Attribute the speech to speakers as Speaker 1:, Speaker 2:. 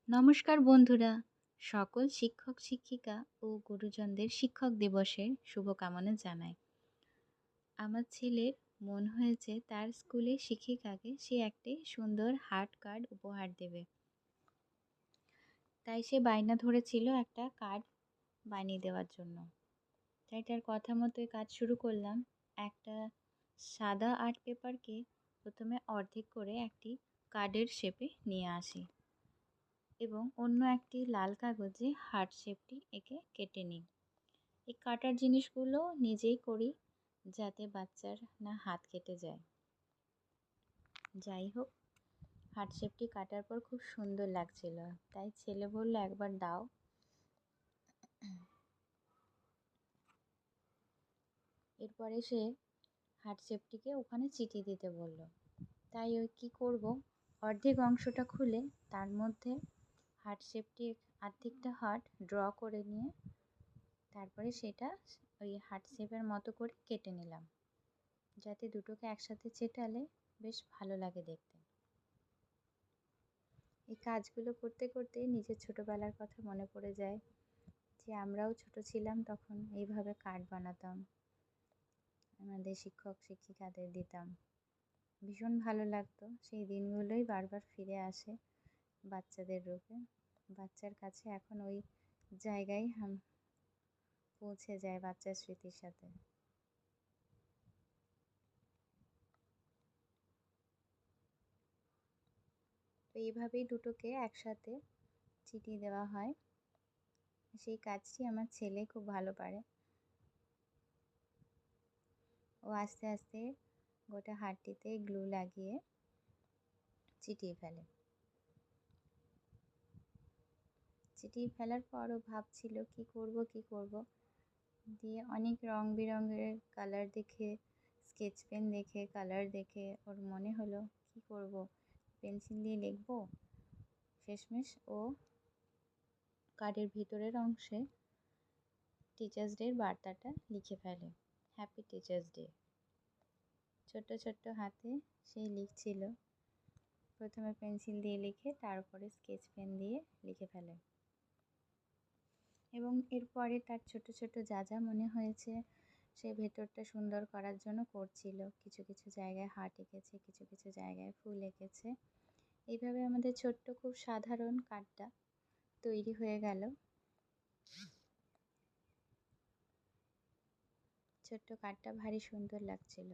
Speaker 1: নমস্কার বন্ধুরা, সকল শিক্ষক শিক্ষিকা ও গুরুজনদের শিক্ষক দিবসের শুভকামনা জানাই। আমার ছেলের মন হয়েছে তার স্কুলে শিক্ষিকাকে সে একটি সুন্দর হার্ট কার্ড উপহার দেবে। তাই সে বায়না ধরেছিল একটা কার্ড বানিয়ে দেওয়ার জন্য। তাই তার কথা মতোই কাজ শুরু করলাম। একটা সাদা আর্ট পেপারকে প্রথমে অর্ধেক করে একটি কার্ডের শেপে নিয়ে আসি এবং অন্য একটি লাল কাগজে হার্ট শেপটি এঁকে কেটে নিই। এই কাটার জিনিসগুলো নিজেই করি যাতে বাচ্চার না হাত কেটে যায়। যাই হোক, হার্ট শেপটি কাটার পর খুব সুন্দর লাগছিল, তাই ছেলে বলল একবার দাও। এরপরে সে হার্ট শেপটিকে ওখানে চিটিয়ে দিতে বলল। তাই ওই কী করব, অর্ধেক অংশটা খুলে তার মধ্যে হার্ট শেপটির অর্ধেকটা হার্ট ড্র করে নিয়ে তারপরে সেটা ওই হার্ট শেপের মতো করে কেটে নিলাম, যাতে দুটোকে একসাথে চেটালে বেশ ভালো লাগে দেখতে। এই কাজগুলো করতে করতে নিজের ছোটোবেলার কথা মনে পড়ে যায়, যে আমরাও ছোট ছিলাম তখন এইভাবে কার্ড বানাতাম, আমাদের শিক্ষক শিক্ষিকাদের দিতাম। ভীষণ ভালো লাগতো, সেই দিনগুলোই বারবার ফিরে আসে বাচ্চাদের রূপে। বাচ্চার কাছে এখন ওই জায়গায় পৌঁছে যায় বাচ্চার স্মৃতির সাথে। তো এইভাবেই দুটোকে একসাথে চিটিয়ে দেওয়া হয়। সেই কাজটি আমার ছেলে খুব ভালো পারে। ও আস্তে আস্তে গোটা হাড়টিতে গ্লু লাগিয়ে চিটিয়ে ফেলে। চিটিয়ে ফেলার পর ও ভাবছিল কী করব, দিয়ে অনেক রং বেরঙের কালার দেখে, স্কেচ পেন দেখে, কালার দেখে ওর মনে হলো কী করব, পেন্সিল দিয়ে লিখব। শেষমেশ ও কার্ডের ভিতরের অংশে টিচার্স ডের বার্তাটা লিখে ফেলে, হ্যাপি টিচার্স ডে। ছোট্ট ছোট্ট হাতে সেই লিখছিল, প্রথমে পেন্সিল দিয়ে লিখে তারপরে স্কেচ পেন দিয়ে লিখে ফেলে। এবং এরপরে তার ছোট ছোট যা যা মনে হয়েছে সে ভেতরটা সুন্দর করার জন্য করছিল। কিছু কিছু জায়গায় হার্ট এঁকেছে, কিছু কিছু জায়গায় ফুল এঁকেছে। এইভাবে আমাদের ছোট্ট খুব সাধারণ কার্ডটা তৈরি হয়ে গেল। ছোট্ট কার্ডটা ভারী সুন্দর লাগছিল।